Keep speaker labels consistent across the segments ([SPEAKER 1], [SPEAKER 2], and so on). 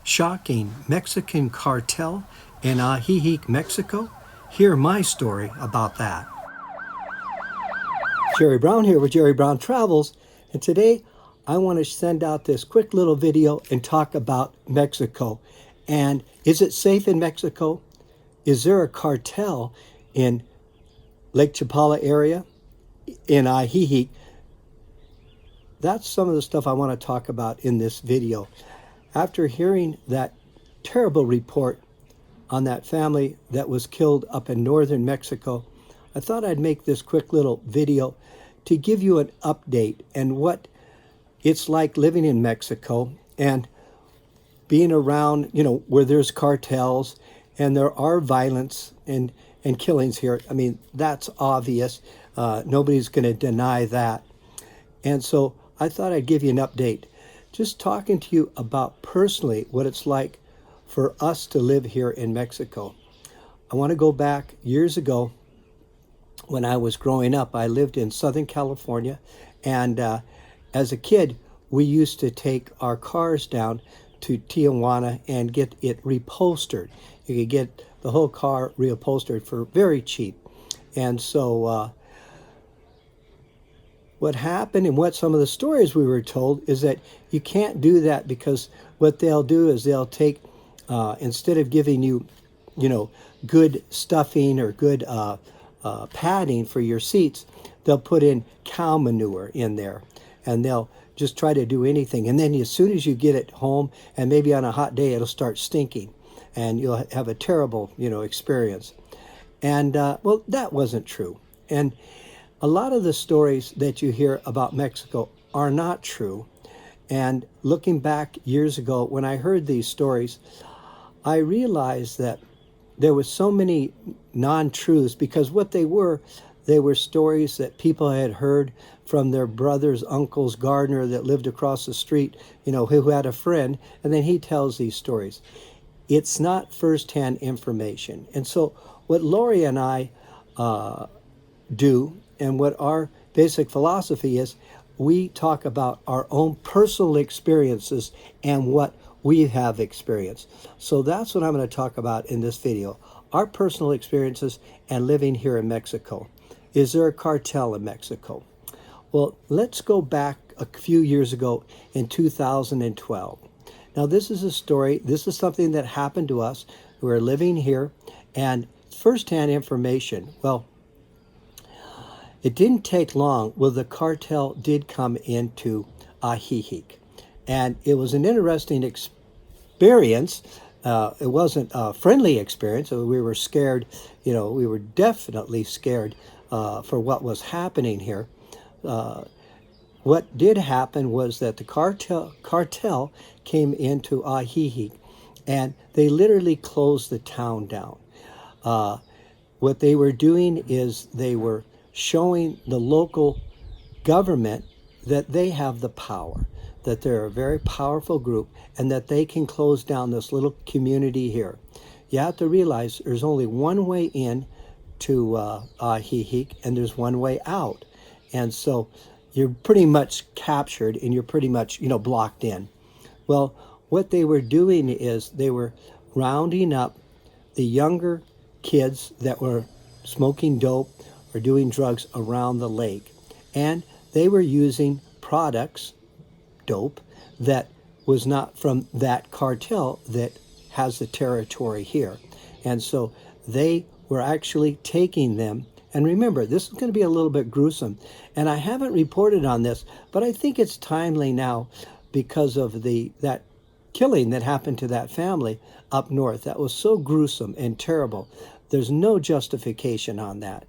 [SPEAKER 1] Shocking Mexican Cartel in Ajijic, Mexico? Hear my story about that. Jerry Brown here with Jerry Brown Travels, and today I want to send out this quick little video and talk about Mexico. And is it safe in Mexico? Is there a cartel in Lake Chapala area, in Ajijic? That's some of the stuff I want to talk about in this video. After hearing that terrible report on that family that was killed up in northern Mexico, I thought I'd make this quick little video to give you an update and what it's like living in Mexico and being around, where there's cartels and there are violence and killings here. I mean, that's obvious. Nobody's going to deny that. And so I thought I'd give you an update, just talking to you about personally what it's like for us to live here in Mexico. I want to go back years ago when I was growing up. I lived in Southern California, and as a kid, we used to take our cars down to Tijuana and get it reupholstered. You could get the whole car reupholstered for very cheap. And so what happened and what some of the stories we were told is that you can't do that, because what they'll do is they'll take, instead of giving you, good stuffing or good padding for your seats, they'll put in cow manure in there, and they'll just try to do anything. And then as soon as you get it home, and maybe on a hot day, it'll start stinking, and you'll have a terrible, experience. And well, that wasn't true. And a lot of the stories that you hear about Mexico are not true. And looking back years ago, when I heard these stories, I realized that there was so many non-truths, because what they were stories that people had heard from their brother's uncle's gardener that lived across the street, who had a friend, and then he tells these stories. It's not firsthand information. And so what Lori and I do, and what our basic philosophy is, we talk about our own personal experiences and what we have experienced. So that's what I'm going to talk about in this video. Our personal experiences and living here in Mexico. Is there a cartel in Mexico? Well, let's go back a few years ago in 2012. Now, this is a story. This is something that happened to us. We were living here, and firsthand information. Well, it didn't take long. Well, the cartel did come into Ajijic, and it was an interesting experience. It wasn't a friendly experience. We were scared. We were definitely scared for what was happening here. What did happen was that the cartel came into Ajijic, and they literally closed the town down. What they were doing is they were showing the local government that they have the power, that they're a very powerful group, and that they can close down this little community here. You have to realize there's only one way in to Ajijic, and there's one way out. And so you're pretty much captured, and you're pretty much, blocked in. Well, what they were doing is they were rounding up the younger kids that were smoking dope or doing drugs around the lake. And they were using products, dope, that was not from that cartel that has the territory here. And so they were actually taking them. And remember, this is going to be a little bit gruesome. And I haven't reported on this, but I think it's timely now because of that killing that happened to that family up north. That was so gruesome and terrible. There's no justification on that.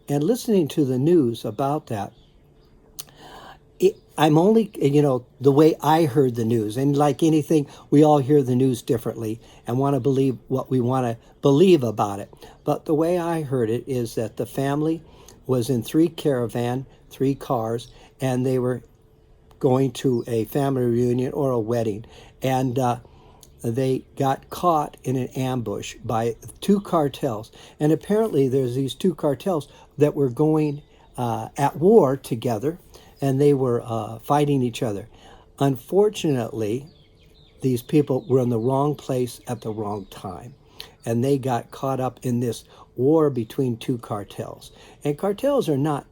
[SPEAKER 1] And listening to the news about that, I'm only, the way I heard the news. And like anything, we all hear the news differently and want to believe what we want to believe about it. But the way I heard it is that the family was in 3 cars, and they were going to a family reunion or a wedding. And they got caught in an ambush by 2 cartels. And apparently there's these 2 cartels that were going at war together, and they were fighting each other. Unfortunately, these people were in the wrong place at the wrong time. And they got caught up in this war between two cartels. And cartels are not,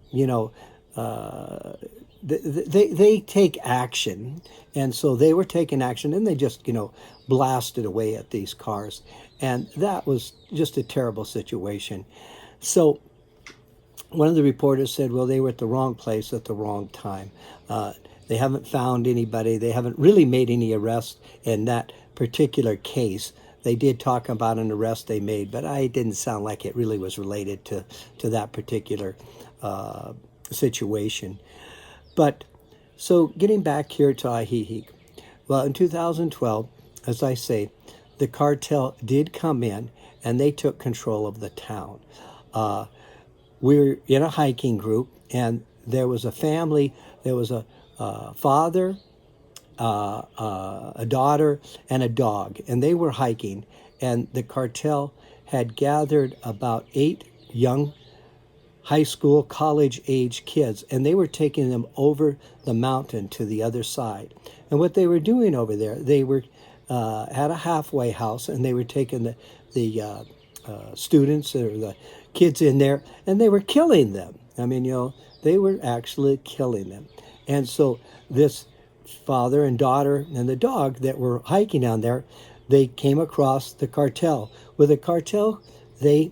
[SPEAKER 1] they take action. And so they were taking action, and they just, blasted away at these cars. And that was just a terrible situation. So one of the reporters said, well, they were at the wrong place at the wrong time. They haven't found anybody. They haven't really made any arrests in that particular case. They did talk about an arrest they made, but it didn't sound like it really was related to that particular situation. But so getting back here to Ajijic, well, in 2012, as I say, the cartel did come in and they took control of the town. We're in a hiking group, and there was a family. There was a father, a daughter, and a dog, and they were hiking. And the cartel had gathered about 8 young high school, college-age kids, and they were taking them over the mountain to the other side. And what they were doing over there, they were had a halfway house, and they were taking the students or the kids in there, and they were killing them. I mean, they were actually killing them. And so this father and daughter and the dog that were hiking down there, they came across the cartel. With the cartel, they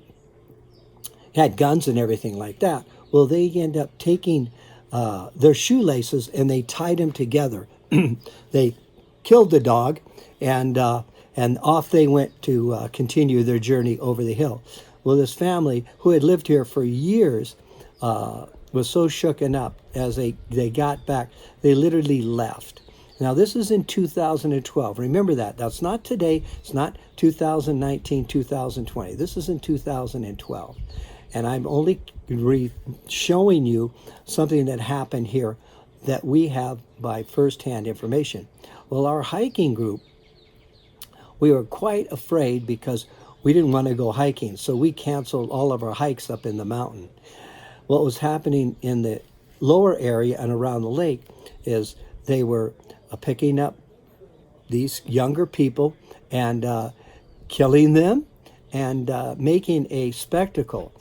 [SPEAKER 1] had guns and everything like that. Well, they end up taking their shoelaces and they tied them together. They killed the dog, and off they went to continue their journey over the hill. Well, this family, who had lived here for years, was so shooken up as they got back, they literally left. Now, this is in 2012. Remember that. That's not today. It's not 2019, 2020. This is in 2012. And I'm only showing you something that happened here that we have by firsthand information. Well, our hiking group, we were quite afraid because we didn't want to go hiking, so we canceled all of our hikes up in the mountain. What was happening in the lower area and around the lake is they were picking up these younger people and killing them and making a spectacle.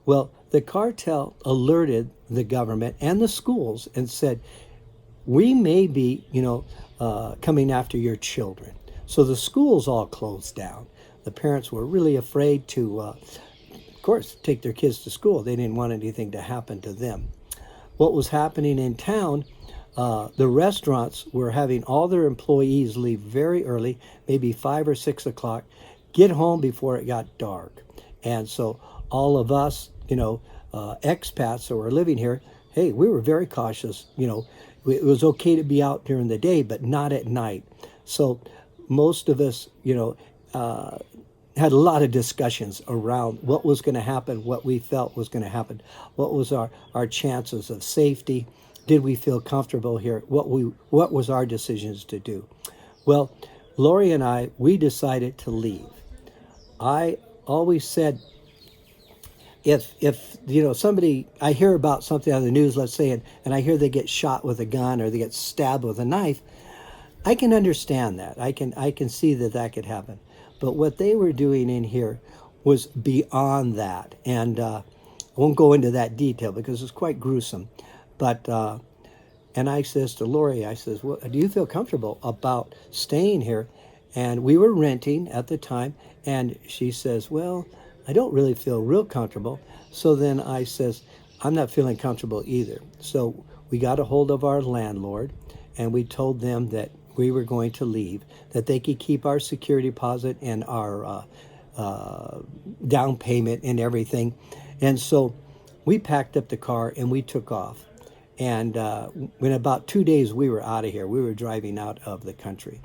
[SPEAKER 1] Well, the cartel alerted the government and the schools and said, we may be, coming after your children. So the schools all closed down. The parents were really afraid to, of course, take their kids to school. They didn't want anything to happen to them. What was happening in town, the restaurants were having all their employees leave very early, maybe 5 or 6 o'clock, get home before it got dark. And so all of us, expats that were living here, hey, we were very cautious. It was okay to be out during the day, but not at night. So most of us, had a lot of discussions around what was going to happen, what we felt was going to happen, what was our chances of safety, did we feel comfortable here, what was our decisions to do. Well, Lori and I, we decided to leave. I always said, if somebody, I hear about something on the news, let's say, and I hear they get shot with a gun or they get stabbed with a knife, I can understand that. I can see that could happen. But what they were doing in here was beyond that. And I won't go into that detail because it's quite gruesome. But, and I says to Lori, I says, well, do you feel comfortable about staying here? And we were renting at the time. And she says, well, I don't really feel real comfortable. So then I says, I'm not feeling comfortable either. So we got a hold of our landlord and we told them that we were going to leave, that they could keep our security deposit and our down payment and everything. And so we packed up the car and we took off. And in about 2 days, we were out of here. We were driving out of the country.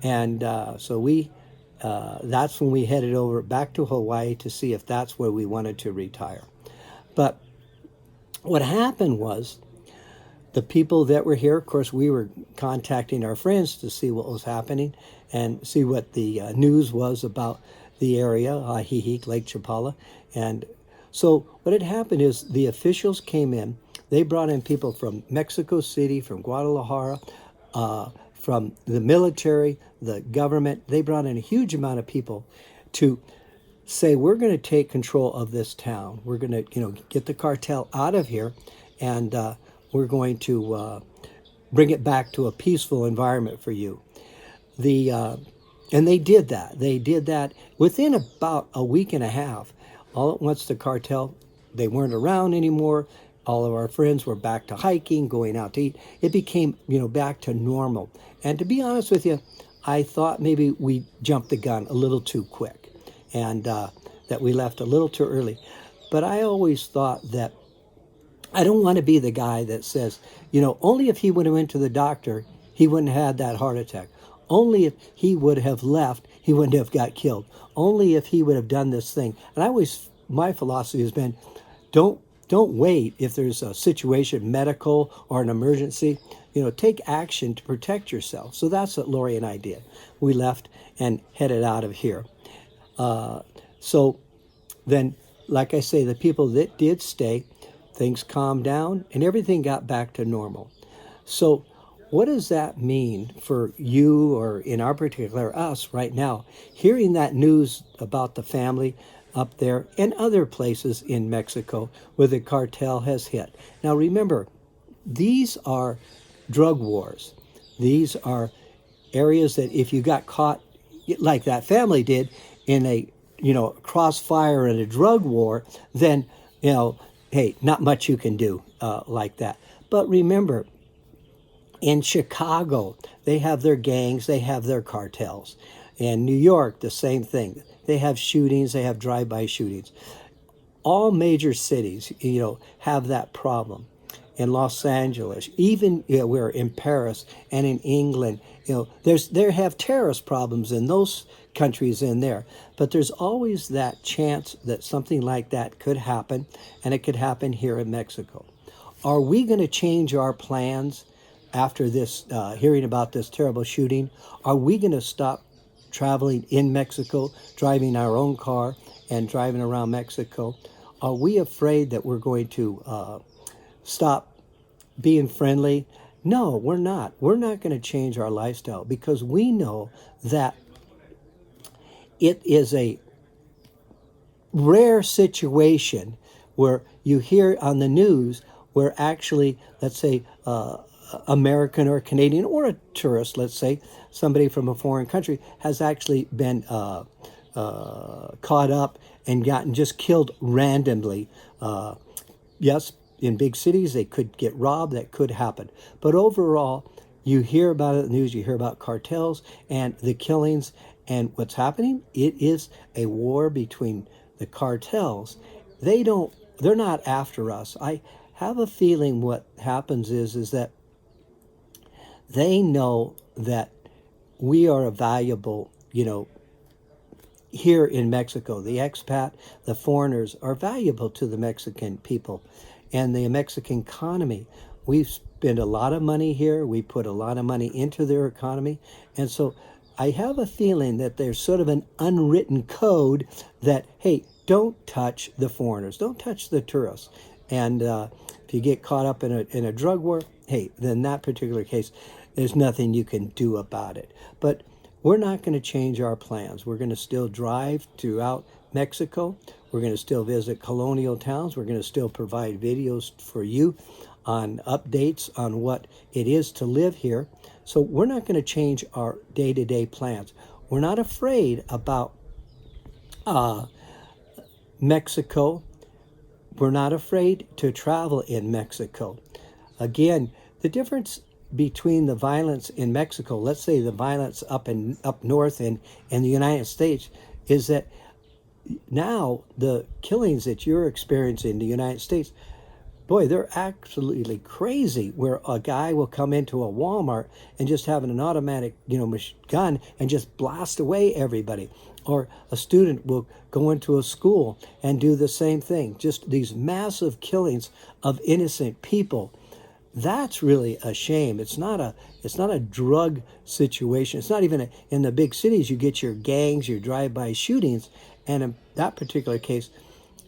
[SPEAKER 1] And so that's when we headed over back to Hawaii to see if that's where we wanted to retire. But what happened was, the people that were here, of course, we were contacting our friends to see what was happening and see what the news was about the area, Ajijic Lake Chapala. And so what had happened is the officials came in. They brought in people from Mexico City, from Guadalajara, from the military, the government. They brought in a huge amount of people to say, we're going to take control of this town. We're going to, get the cartel out of here, and we're going to bring it back to a peaceful environment for you. And they did that. They did that within about a week and a half. All at once, the cartel, they weren't around anymore. All of our friends were back to hiking, going out to eat. It became, back to normal. And to be honest with you, I thought maybe we jumped the gun a little too quick, and that we left a little too early. But I always thought that I don't want to be the guy that says, only if he would have went to the doctor, he wouldn't have had that heart attack. Only if he would have left, he wouldn't have got killed. Only if he would have done this thing. And my philosophy has been, don't wait if there's a situation, medical or an emergency. Take action to protect yourself. So that's what Lori and I did. We left and headed out of here. So then, like I say, the people that did stay, things calmed down and everything got back to normal. So what does that mean for you, or in our particular, us right now, hearing that news about the family up there and other places in Mexico where the cartel has hit? Now remember, these are drug wars. These are areas that if you got caught, like that family did, in a crossfire in a drug war, then hey, not much you can do like that. But remember, in Chicago, they have their gangs, they have their cartels. In New York, the same thing. They have shootings, they have drive-by shootings. All major cities, have that problem. In Los Angeles, even we're in Paris and in England, they have terrorist problems in those countries in there. But there's always that chance that something like that could happen, and it could happen here in Mexico. Are we going to change our plans after this, hearing about this terrible shooting? Are we going to stop traveling in Mexico, driving our own car and driving around Mexico? Are we afraid that we're going to stop being friendly? No, we're not. We're not going to change our lifestyle, because we know that it is a rare situation where you hear on the news where actually, let's say, American or Canadian or a tourist, let's say, somebody from a foreign country has actually been caught up and gotten just killed randomly. Yes, in big cities, they could get robbed. That could happen. But overall, you hear about it in the news, you hear about cartels and the killings and what's happening. It is a war between the cartels. They're not after us. I have a feeling what happens is that they know that we are a valuable, here in Mexico. The expat, the foreigners are valuable to the Mexican people and the Mexican economy. We spend a lot of money here. We put a lot of money into their economy. And so I have a feeling that there's sort of an unwritten code that, hey, don't touch the foreigners, don't touch the tourists. And if you get caught up in a drug war, hey, then that particular case, there's nothing you can do about it. But we're not going to change our plans. We're going to still drive throughout Mexico. We're going to still visit colonial towns. We're going to still provide videos for you on updates on what it is to live here. So we're not going to change our day-to-day plans. We're not afraid about Mexico. We're not afraid to travel in Mexico. Again, the difference between the violence in Mexico, let's say the violence up north in the United States, is that now the killings that you're experiencing in the United States, boy, they're absolutely crazy, where a guy will come into a Walmart and just have an automatic, gun and just blast away everybody. Or a student will go into a school and do the same thing. Just these massive killings of innocent people. That's really a shame. It's not a drug situation. It's not even in the big cities. You get your gangs, your drive-by shootings, and in that particular case,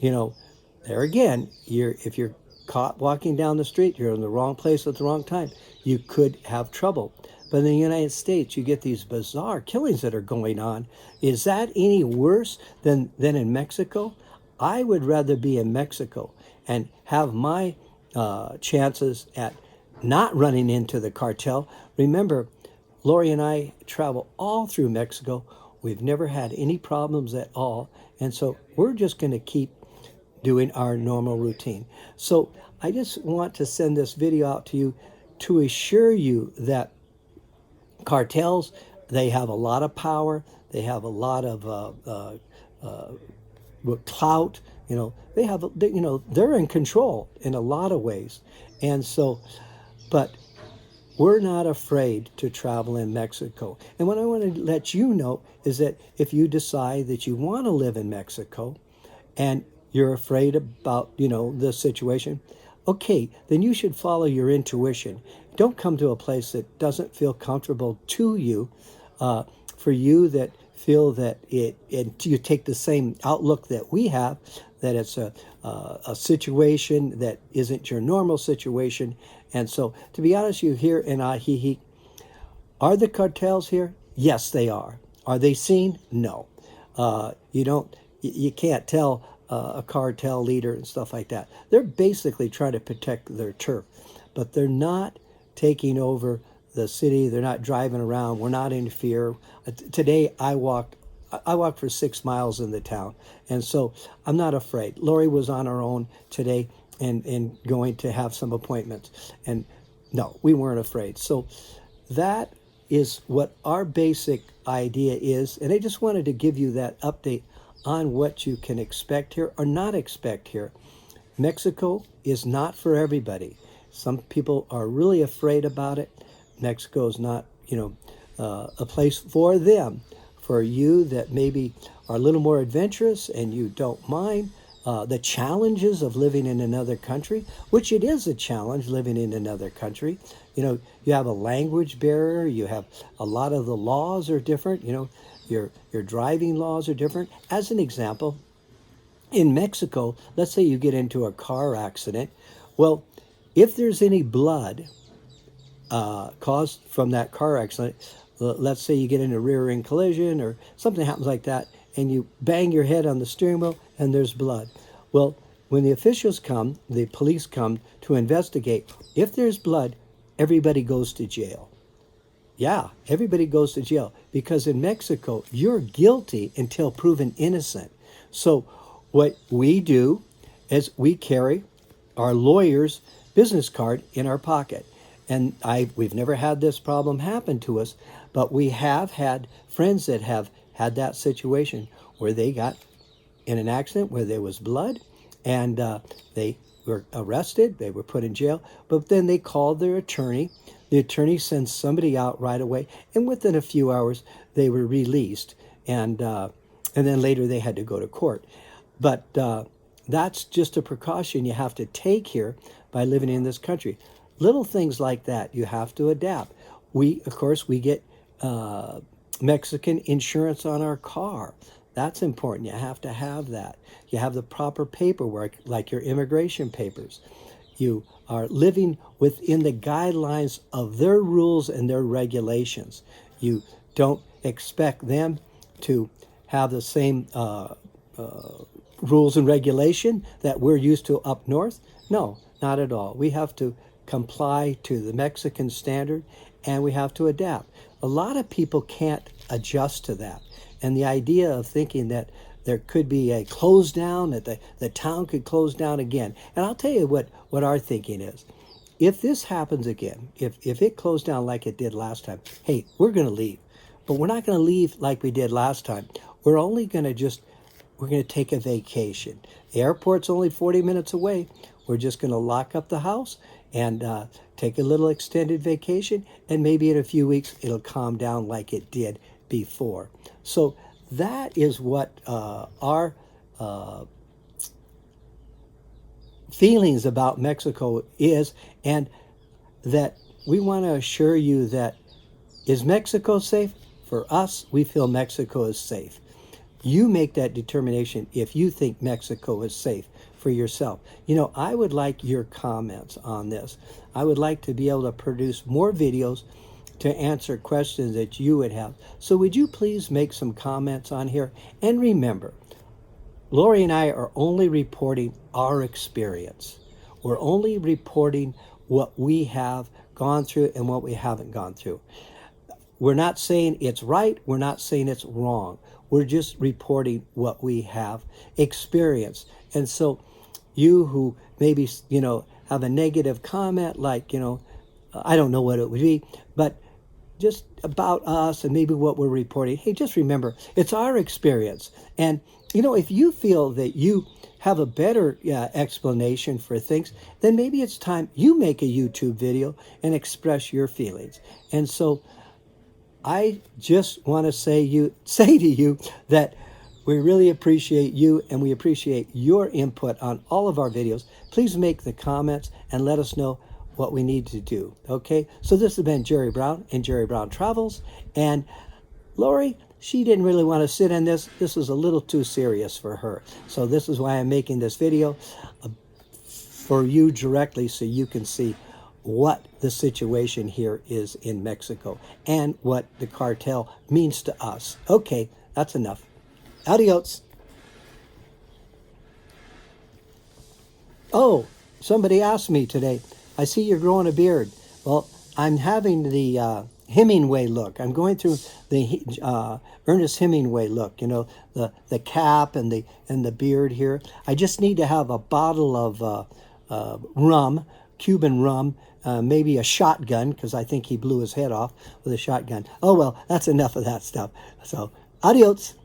[SPEAKER 1] there again, if you're caught walking down the street, you're in the wrong place at the wrong time, you could have trouble. But in the United States, you get these bizarre killings that are going on. Is that any worse than in Mexico? I would rather be in Mexico and have my chances at not running into the cartel. Remember, Lori and I travel all through Mexico. We've never had any problems at all. And so we're just going to keep doing our normal routine. So I just want to send this video out to you to assure you that cartels, they have a lot of power. They have a lot of clout. They're in control in a lot of ways. And so, but we're not afraid to travel in Mexico. And what I want to let you know is that if you decide that you want to live in Mexico and you're afraid about, the situation, okay, then you should follow your intuition. Don't come to a place that doesn't feel comfortable to you. For you that feel that you take the same outlook that we have, that it's a situation that isn't your normal situation. And so, to be honest, you here in Ajijic, are the cartels here? Yes, they are. Are they seen? No. You can't tell a cartel leader and stuff like that. They're basically trying to protect their turf, but they're not taking over the city. They're not driving around. We're not in fear. Today, I walked for 6 miles in the town, and so I'm not afraid. Lori was on her own today and going to have some appointments, and no, we weren't afraid. So that is what our basic idea is, and I just wanted to give you that update on what you can expect here or not expect here. Mexico is not for everybody. Some people are really afraid about it. Mexico is not, a place for them. For you that maybe are a little more adventurous and you don't mind the challenges of living in another country, which it is a challenge living in another country. You have a language barrier. You have a lot of the laws are different. Your driving laws are different. As an example, in Mexico, let's say you get into a car accident. Well, if there's any blood caused from that car accident, let's say you get in a rear-end collision or something happens like that, and you bang your head on the steering wheel and there's blood. Well, when the officials come, the police come to investigate, if there's blood, everybody goes to jail. Yeah, everybody goes to jail because in Mexico, you're guilty until proven innocent. So what we do is we carry our lawyer's business card in our pocket. And we've never had this problem happen to us, but we have had friends that have had that situation where they got in an accident where there was blood and they were arrested, they were put in jail, but then they called their attorney. The attorney sends somebody out right away, and within a few hours they were released, and then later they had to go to court. But that's just a precaution you have to take here by living in this country. Little things like that you have to adapt. Of course, we get Mexican insurance on our car. That's important. You have to have that. You have the proper paperwork, like your immigration papers. You are living within the guidelines of their rules and their regulations. You don't expect them to have the same rules and regulation that we're used to up north. No, not at all. We have to comply to the Mexican standard, and we have to adapt. A lot of people can't adjust to that. And the idea of thinking that there could be a close down, that the town could close down again. And I'll tell you what our thinking is. If this happens again, if it closed down like it did last time, hey, we're going to leave. But we're not going to leave like we did last time. We're only going to we're going to take a vacation. The airport's only 40 minutes away. We're just going to lock up the house and take a little extended vacation, and maybe in a few weeks it'll calm down like it did before. So that is what our feelings about Mexico is, and that we want to assure you that, is Mexico safe? For us, we feel Mexico is safe. You make that determination if you think Mexico is safe for yourself. I would like your comments on this. I would like to be able to produce more videos to answer questions that you would have. So would you please make some comments on here? And remember, Lori and I are only reporting our experience. We're only reporting what we have gone through and what we haven't gone through. We're not saying it's right. We're not saying it's wrong. We're just reporting what we have experienced. And so you who maybe, have a negative comment, like, I don't know what it would be, but just about us and maybe what we're reporting. Hey, just remember, it's our experience. And, if you feel that you have a better explanation for things, then maybe it's time you make a YouTube video and express your feelings. And so I just want to say to you that we really appreciate you and we appreciate your input on all of our videos. Please make the comments and let us know what we need to do. Okay, so this has been Jerry Brown and Jerry Brown Travels. And Lori, she didn't really want to sit in this. This was a little too serious for her. So this is why I'm making this video for you directly, so you can see what the situation here is in Mexico and what the cartel means to us. Okay, that's enough. Adios. Oh, somebody asked me today, I see you're growing a beard. Well, I'm having the Hemingway look. I'm going through the Ernest Hemingway look, the cap and the beard here. I just need to have a bottle of rum, Cuban rum, maybe a shotgun, because I think he blew his head off with a shotgun. Oh, well, that's enough of that stuff. So, adios.